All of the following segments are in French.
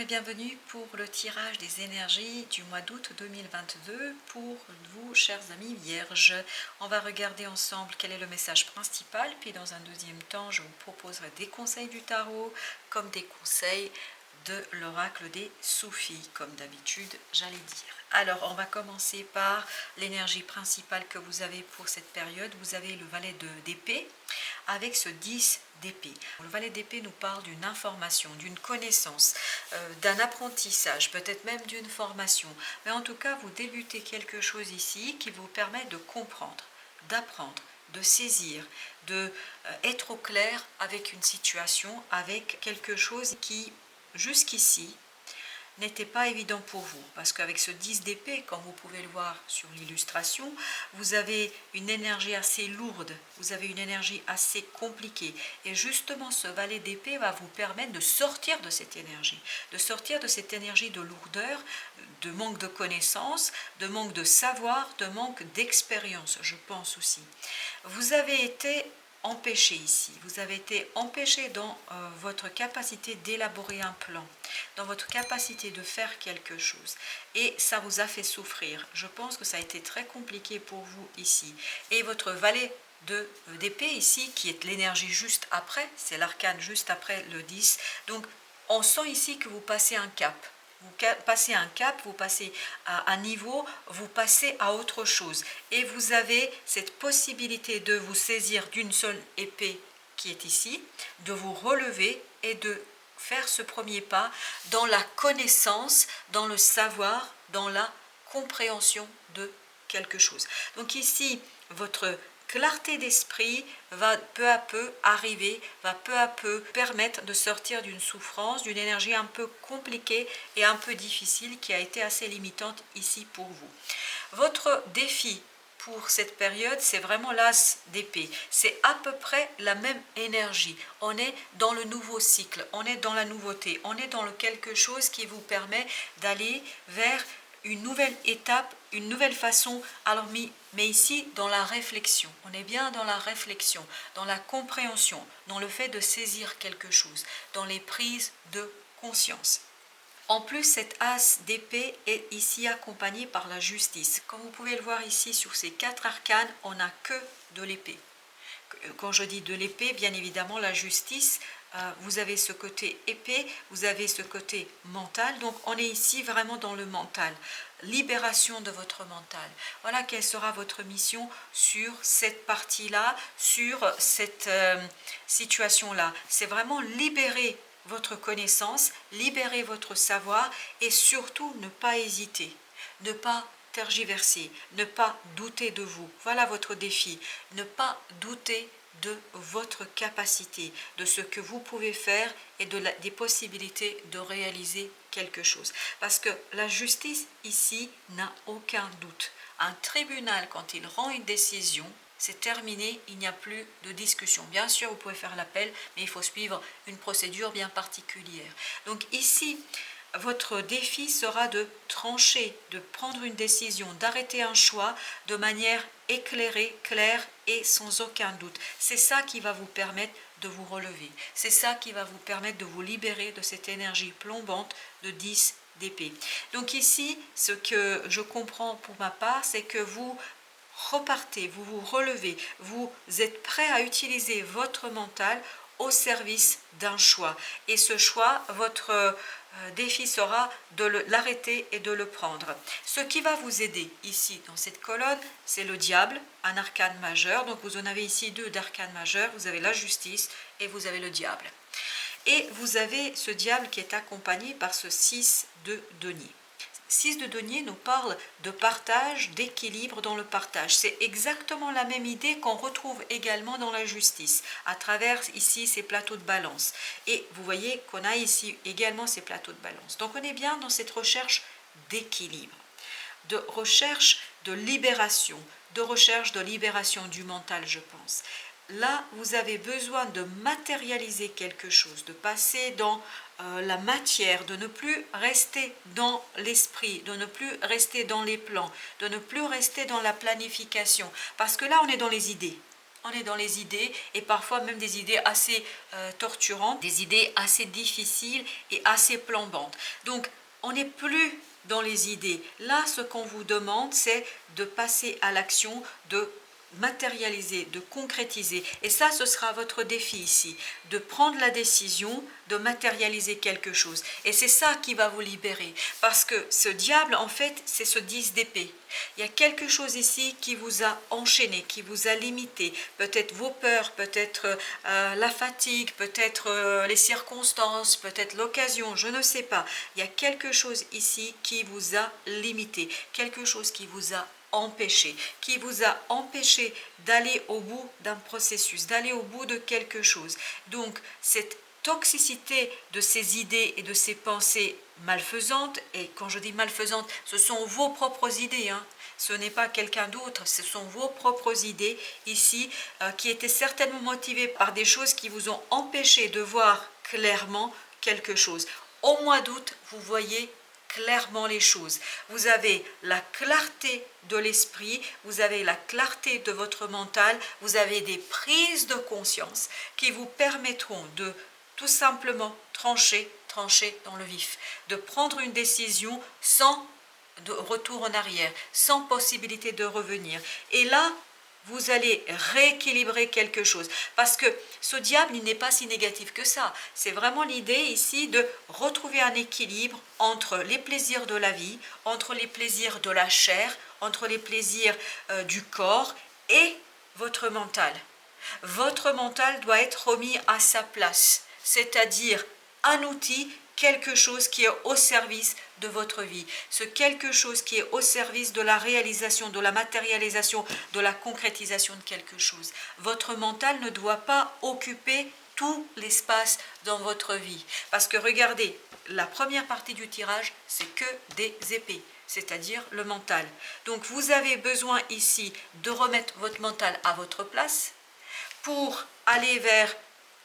et bienvenue pour le tirage des énergies du mois d'août 2022 pour vous, chers amis vierges. On va regarder ensemble quel est le message principal, puis dans un deuxième temps, je vous proposerai des conseils du tarot comme des conseils de l'oracle des soufis, comme d'habitude, j'allais dire. Alors, on va commencer par l'énergie principale que vous avez pour cette période. Vous avez le valet d'épée avec ce 10 d'épée. Le valet d'épée nous parle d'une information, d'une connaissance, d'un apprentissage, peut-être même d'une formation. Mais en tout cas, vous débutez quelque chose ici qui vous permet de comprendre, d'apprendre, de saisir, de être au clair avec une situation, avec quelque chose qui, jusqu'ici, n'était pas évident pour vous, parce qu'avec ce 10 d'épée, comme vous pouvez le voir sur l'illustration, vous avez une énergie assez lourde, vous avez une énergie assez compliquée, et justement ce valet d'épée va vous permettre de sortir de cette énergie, de lourdeur, de manque de connaissances, de manque de savoir, de manque d'expérience, je pense aussi. Vous avez été empêché ici, vous avez été empêché dans votre capacité d'élaborer un plan, dans votre capacité de faire quelque chose, et ça vous a fait souffrir. Je pense que ça a été très compliqué pour vous ici, et votre valet d'épée ici, qui est l'énergie juste après, c'est l'arcane juste après le 10, donc on sent ici que vous passez un cap. Vous passez un cap, vous passez à un niveau, vous passez à autre chose. Et vous avez cette possibilité de vous saisir d'une seule épée qui est ici, de vous relever et de faire ce premier pas dans la connaissance, dans le savoir, dans la compréhension de quelque chose. Donc ici, votre clarté d'esprit va peu à peu arriver, va peu à peu permettre de sortir d'une souffrance, d'une énergie un peu compliquée et un peu difficile qui a été assez limitante ici pour vous. Votre défi pour cette période, c'est vraiment l'as d'épée. C'est à peu près la même énergie. On est dans le nouveau cycle, on est dans la nouveauté, on est dans le quelque chose qui vous permet d'aller vers une nouvelle étape, une nouvelle façon, alors mais ici dans la réflexion, on est bien dans la réflexion, dans la compréhension, dans le fait de saisir quelque chose, dans les prises de conscience. En plus, cet as d'épée est ici accompagné par la justice. Comme vous pouvez le voir ici sur ces 4 arcanes, on n'a que de l'épée. Quand je dis de l'épée, bien évidemment, la justice, vous avez ce côté épée, vous avez ce côté mental, donc on est ici vraiment dans le mental, libération de votre mental. Voilà quelle sera votre mission sur cette partie-là, sur cette situation-là. C'est vraiment libérer votre connaissance, libérer votre savoir et surtout ne pas hésiter, ne pas tergiverser, ne pas douter de vous. Voilà votre défi, ne pas douter de votre capacité, de ce que vous pouvez faire et des possibilités de réaliser quelque chose. Parce que la justice ici n'a aucun doute. Un tribunal, quand il rend une décision, c'est terminé, il n'y a plus de discussion. Bien sûr, vous pouvez faire l'appel, mais il faut suivre une procédure bien particulière. Donc ici, votre défi sera de trancher, de prendre une décision, d'arrêter un choix de manière éclairée, claire et sans aucun doute. C'est ça qui va vous permettre de vous relever. C'est ça qui va vous permettre de vous libérer de cette énergie plombante de 10 d'épée. Donc ici, ce que je comprends pour ma part, c'est que vous repartez, vous vous relevez, vous êtes prêt à utiliser votre mental au service d'un choix. Et ce choix, votre défi sera de l'arrêter et de le prendre. Ce qui va vous aider ici dans cette colonne, c'est le diable, un arcane majeur. Donc vous en avez ici 2 d'arcanes majeurs. Vous avez la justice et vous avez le diable. Et vous avez ce diable qui est accompagné par ce 6 de denier. 6 de denier nous parle de partage, d'équilibre dans le partage. C'est exactement la même idée qu'on retrouve également dans la justice, à travers ici ces plateaux de balance. Et vous voyez qu'on a ici également ces plateaux de balance. Donc on est bien dans cette recherche d'équilibre, de recherche de libération du mental, je pense. Là, vous avez besoin de matérialiser quelque chose, de passer dans la matière, de ne plus rester dans l'esprit, de ne plus rester dans les plans, de ne plus rester dans la planification. Parce que là, on est dans les idées. on est dans les idées, et parfois même des idées assez torturantes, des idées assez difficiles et assez plombantes. Donc, on n'est plus dans les idées. Là, ce qu'on vous demande, c'est de passer à l'action, de matérialiser, de concrétiser. Et ça, ce sera votre défi ici, de prendre la décision de matérialiser quelque chose. Et c'est ça qui va vous libérer. Parce que ce diable, en fait, c'est ce 10 d'épée. Il y a quelque chose ici qui vous a enchaîné, qui vous a limité. Peut-être vos peurs, peut-être la fatigue, peut-être les circonstances, peut-être l'occasion, je ne sais pas. Il y a quelque chose ici qui vous a limité, quelque chose qui vous a qui vous a empêché d'aller au bout d'un processus, d'aller au bout de quelque chose. Donc, cette toxicité de ces idées et de ces pensées malfaisantes, et quand je dis malfaisantes, ce sont vos propres idées, hein. Ce n'est pas quelqu'un d'autre, ce sont vos propres idées ici, qui étaient certainement motivées par des choses qui vous ont empêché de voir clairement quelque chose. Au mois d'août, vous voyez clairement les choses. Vous avez la clarté de l'esprit, vous avez la clarté de votre mental, vous avez des prises de conscience qui vous permettront de tout simplement trancher dans le vif, de prendre une décision sans de retour en arrière, sans possibilité de revenir. Et là, vous allez rééquilibrer quelque chose. Parce que ce diable, il n'est pas si négatif que ça. C'est vraiment l'idée ici de retrouver un équilibre entre les plaisirs de la vie, entre les plaisirs de la chair, entre les plaisirs du corps et votre mental. Votre mental doit être remis à sa place, c'est-à-dire un outil, quelque chose qui est au service de votre vie, ce quelque chose qui est au service de la réalisation, de la matérialisation, de la concrétisation de quelque chose. Votre mental ne doit pas occuper tout l'espace dans votre vie. Parce que regardez, la première partie du tirage, c'est que des épées, c'est-à-dire le mental. Donc vous avez besoin ici de remettre votre mental à votre place pour aller vers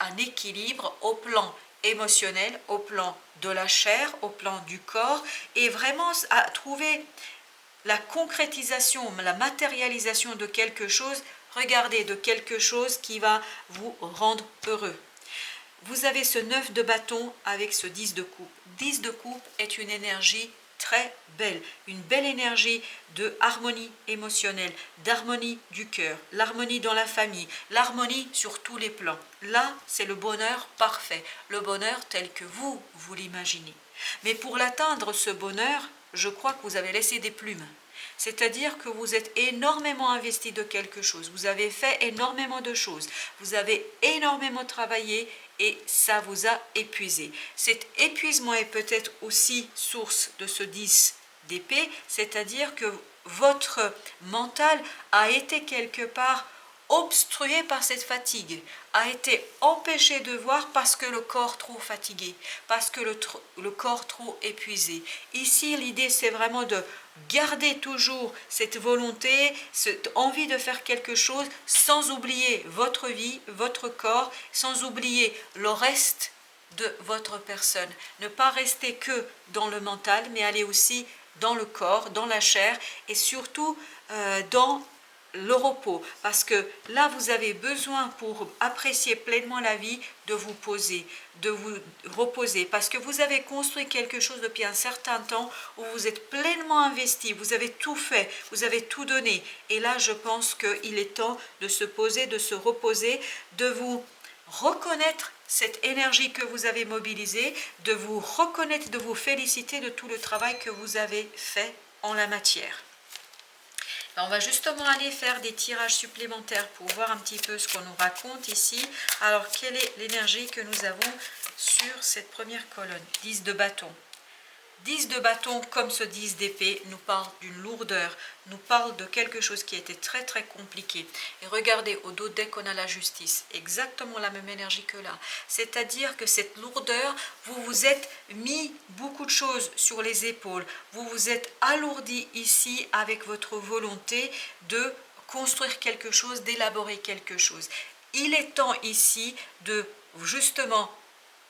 un équilibre au plan émotionnel, au plan de la chair, au plan du corps, et vraiment à trouver la concrétisation, la matérialisation de quelque chose, regardez, de quelque chose qui va vous rendre heureux. Vous avez ce 9 de bâton avec ce 10 de coupe. 10 de coupe est une énergie très belle, une belle énergie de harmonie émotionnelle, d'harmonie du cœur, l'harmonie dans la famille, l'harmonie sur tous les plans. Là, c'est le bonheur parfait, le bonheur tel que vous l'imaginez. Mais pour l'atteindre, ce bonheur, je crois que vous avez laissé des plumes. C'est-à-dire que vous êtes énormément investi de quelque chose, vous avez fait énormément de choses, vous avez énormément travaillé et ça vous a épuisé. Cet épuisement est peut-être aussi source de ce 10 d'épée, c'est-à-dire que votre mental a été quelque part obstrué par cette fatigue, a été empêché de voir parce que le corps trop fatigué, parce que le corps trop épuisé. Ici, l'idée, c'est vraiment de garder toujours cette volonté, cette envie de faire quelque chose sans oublier votre vie, votre corps, sans oublier le reste de votre personne. Ne pas rester que dans le mental, mais aller aussi dans le corps, dans la chair et surtout dans le repos, parce que là vous avez besoin pour apprécier pleinement la vie de vous poser, de vous reposer, parce que vous avez construit quelque chose depuis un certain temps où vous êtes pleinement investi, vous avez tout fait, vous avez tout donné, et là je pense qu'il est temps de se poser, de se reposer, de vous reconnaître cette énergie que vous avez mobilisée, de vous reconnaître, de vous féliciter de tout le travail que vous avez fait en la matière. On va justement aller faire des tirages supplémentaires pour voir un petit peu ce qu'on nous raconte ici. Alors, quelle est l'énergie que nous avons sur cette première colonne? 10 de bâton. 10 de bâton comme ce 10 d'épée nous parle d'une lourdeur, nous parle de quelque chose qui était très très compliqué. Et regardez, au dos deck on a la justice, exactement la même énergie que là. C'est-à-dire que cette lourdeur, vous vous êtes mis beaucoup de choses sur les épaules, vous vous êtes alourdi ici avec votre volonté de construire quelque chose, d'élaborer quelque chose. Il est temps ici de justement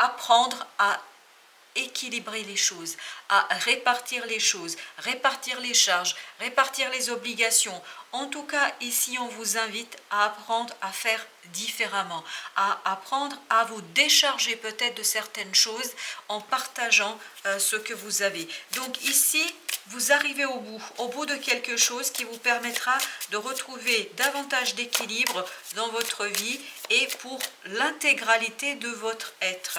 apprendre à équilibrer les choses, à répartir les choses, répartir les charges, répartir les obligations. En tout cas, ici, on vous invite à apprendre à faire différemment, à apprendre à vous décharger peut-être de certaines choses en partageant ce que vous avez. Donc ici, vous arrivez au bout de quelque chose qui vous permettra de retrouver davantage d'équilibre dans votre vie et pour l'intégralité de votre être.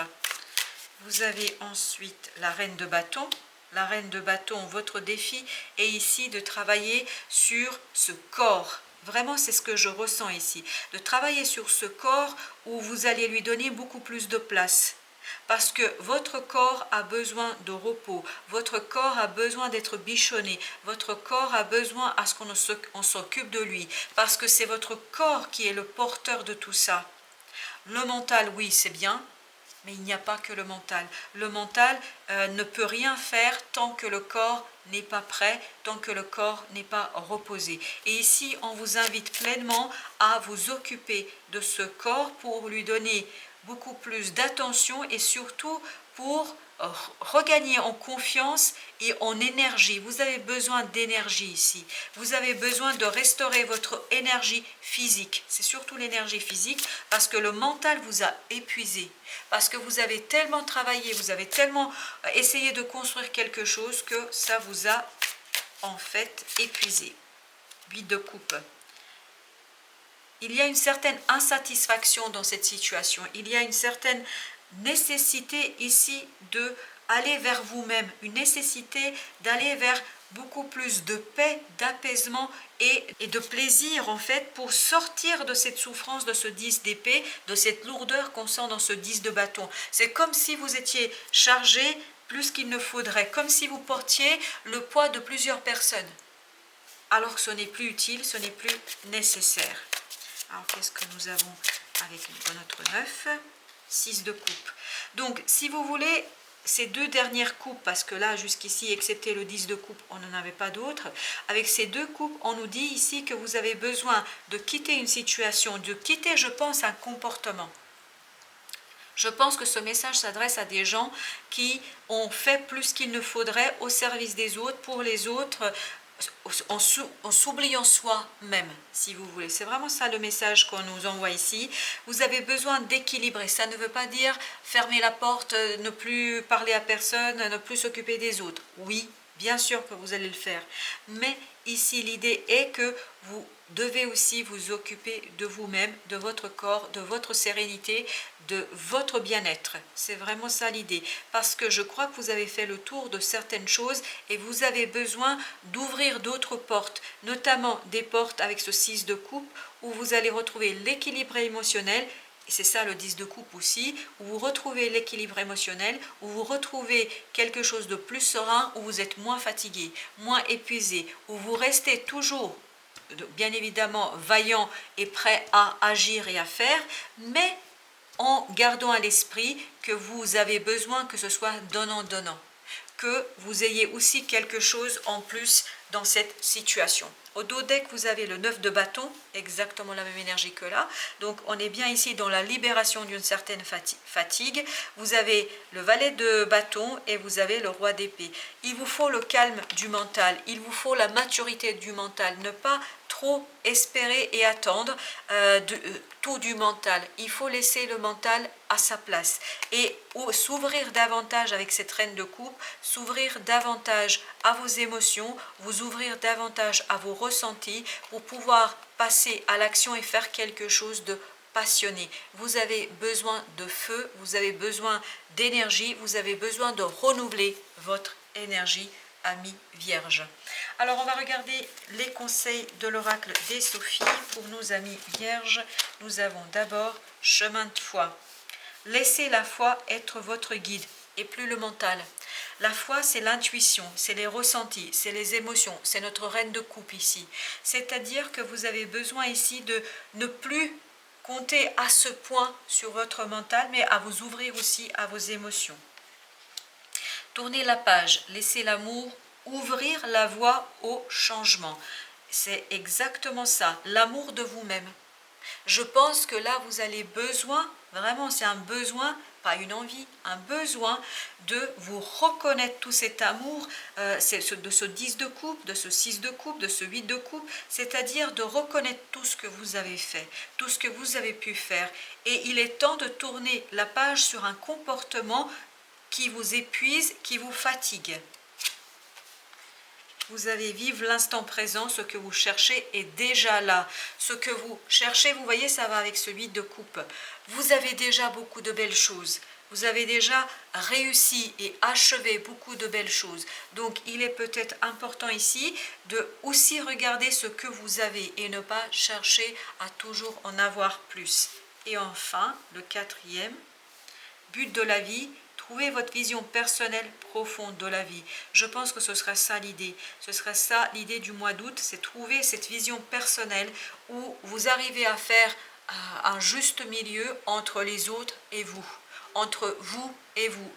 Vous avez ensuite la reine de bâton. La reine de bâton, votre défi est ici de travailler sur ce corps. Vraiment, c'est ce que je ressens ici. De travailler sur ce corps où vous allez lui donner beaucoup plus de place. Parce que votre corps a besoin de repos, votre corps a besoin d'être bichonné, votre corps a besoin à ce qu'on s'occupe de lui, parce que c'est votre corps qui est le porteur de tout ça. Le mental, oui, c'est bien, mais il n'y a pas que le mental. Le mental ne peut rien faire tant que le corps n'est pas prêt, tant que le corps n'est pas reposé. Et ici, on vous invite pleinement à vous occuper de ce corps pour lui donner beaucoup plus d'attention et surtout pour regagner en confiance et en énergie. Vous avez besoin d'énergie ici. Vous avez besoin de restaurer votre énergie physique. C'est surtout l'énergie physique parce que le mental vous a épuisé. Parce que vous avez tellement travaillé, vous avez tellement essayé de construire quelque chose que ça vous a en fait épuisé. 8 de coupe. Il y a une certaine insatisfaction dans cette situation. Il y a une certaine nécessité ici de aller vers vous-même, une nécessité d'aller vers beaucoup plus de paix, d'apaisement et de plaisir en fait pour sortir de cette souffrance, de ce 10 d'épée, de cette lourdeur qu'on sent dans ce 10 de bâton. C'est comme si vous étiez chargé plus qu'il ne faudrait, comme si vous portiez le poids de plusieurs personnes, alors que ce n'est plus utile, ce n'est plus nécessaire. Alors, qu'est-ce que nous avons avec notre 9 6 de coupe. Donc, si vous voulez, ces deux dernières coupes, parce que là, jusqu'ici, excepté le 10 de coupe, on n'en avait pas d'autres. Avec ces deux coupes, on nous dit ici que vous avez besoin de quitter une situation, de quitter, je pense, un comportement. Je pense que ce message s'adresse à des gens qui ont fait plus qu'il ne faudrait au service des autres, pour les autres, en s'oubliant soi-même, si vous voulez. C'est vraiment ça le message qu'on nous envoie ici. Vous avez besoin d'équilibrer. Ça ne veut pas dire fermer la porte, ne plus parler à personne, ne plus s'occuper des autres. Oui, bien sûr que vous allez le faire. Mais ici, l'idée est que vous devez aussi vous occuper de vous-même, de votre corps, de votre sérénité, de votre bien-être. C'est vraiment ça l'idée. Parce que je crois que vous avez fait le tour de certaines choses et vous avez besoin d'ouvrir d'autres portes, notamment des portes avec ce 6 de coupe où vous allez retrouver l'équilibre émotionnel. Et c'est ça le 10 de coupe aussi, où vous retrouvez l'équilibre émotionnel, où vous retrouvez quelque chose de plus serein, où vous êtes moins fatigué, moins épuisé, où vous restez toujours bien évidemment vaillant et prêt à agir et à faire, mais en gardant à l'esprit que vous avez besoin que ce soit donnant-donnant, que vous ayez aussi quelque chose en plus dans cette situation. Au dos deck, vous avez le 9 de bâton, exactement la même énergie que là. Donc, on est bien ici dans la libération d'une certaine fatigue. Vous avez le valet de bâton et vous avez le roi d'épée. Il vous faut le calme du mental, il vous faut la maturité du mental. Ne pas trop espérer et attendre tout du mental. Il faut laisser le mental à sa place et s'ouvrir davantage avec cette reine de coupe, s'ouvrir davantage à vos émotions, vous ouvrir davantage à vos ressentis pour pouvoir passer à l'action et faire quelque chose de passionné. Vous avez besoin de feu, vous avez besoin d'énergie, vous avez besoin de renouveler votre énergie, amis vierges. Alors on va regarder les conseils de l'oracle des Sophies pour nos amis vierges. Nous avons d'abord chemin de foi. Laissez la foi être votre guide et plus le mental. La foi, c'est l'intuition, c'est les ressentis, c'est les émotions, c'est notre reine de coupe ici. C'est-à-dire que vous avez besoin ici de ne plus compter à ce point sur votre mental, mais à vous ouvrir aussi à vos émotions. Tournez la page, laissez l'amour ouvrir la voie au changement. C'est exactement ça, l'amour de vous-même. Je pense que là, vous avez besoin Vraiment, c'est un besoin, pas une envie, un besoin de vous reconnaître tout cet amour, de ce 10 de coupe, de ce 6 de coupe, de ce 8 de coupe, c'est-à-dire de reconnaître tout ce que vous avez fait, tout ce que vous avez pu faire. Et il est temps de tourner la page sur un comportement qui vous épuise, qui vous fatigue. Vous avez vivre l'instant présent, ce que vous cherchez est déjà là. Ce que vous cherchez, vous voyez, ça va avec ce 8 de coupe. Vous avez déjà beaucoup de belles choses. Vous avez déjà réussi et achevé beaucoup de belles choses. Donc, il est peut-être important ici de aussi regarder ce que vous avez et ne pas chercher à toujours en avoir plus. Et enfin, le quatrième, but de la vie, trouvez votre vision personnelle profonde de la vie. Je pense que ce serait ça l'idée. Ce serait ça l'idée du mois d'août, c'est trouver cette vision personnelle où vous arrivez à faire un juste milieu entre les autres et vous. Entre vous et vous,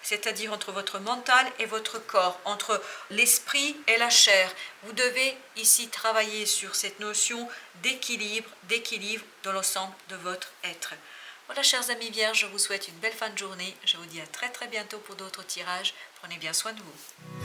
c'est-à-dire entre votre mental et votre corps, entre l'esprit et la chair. Vous devez ici travailler sur cette notion d'équilibre dans l'ensemble de votre être. Voilà, chers amis vierges, je vous souhaite une belle fin de journée. Je vous dis à très bientôt pour d'autres tirages. Prenez bien soin de vous.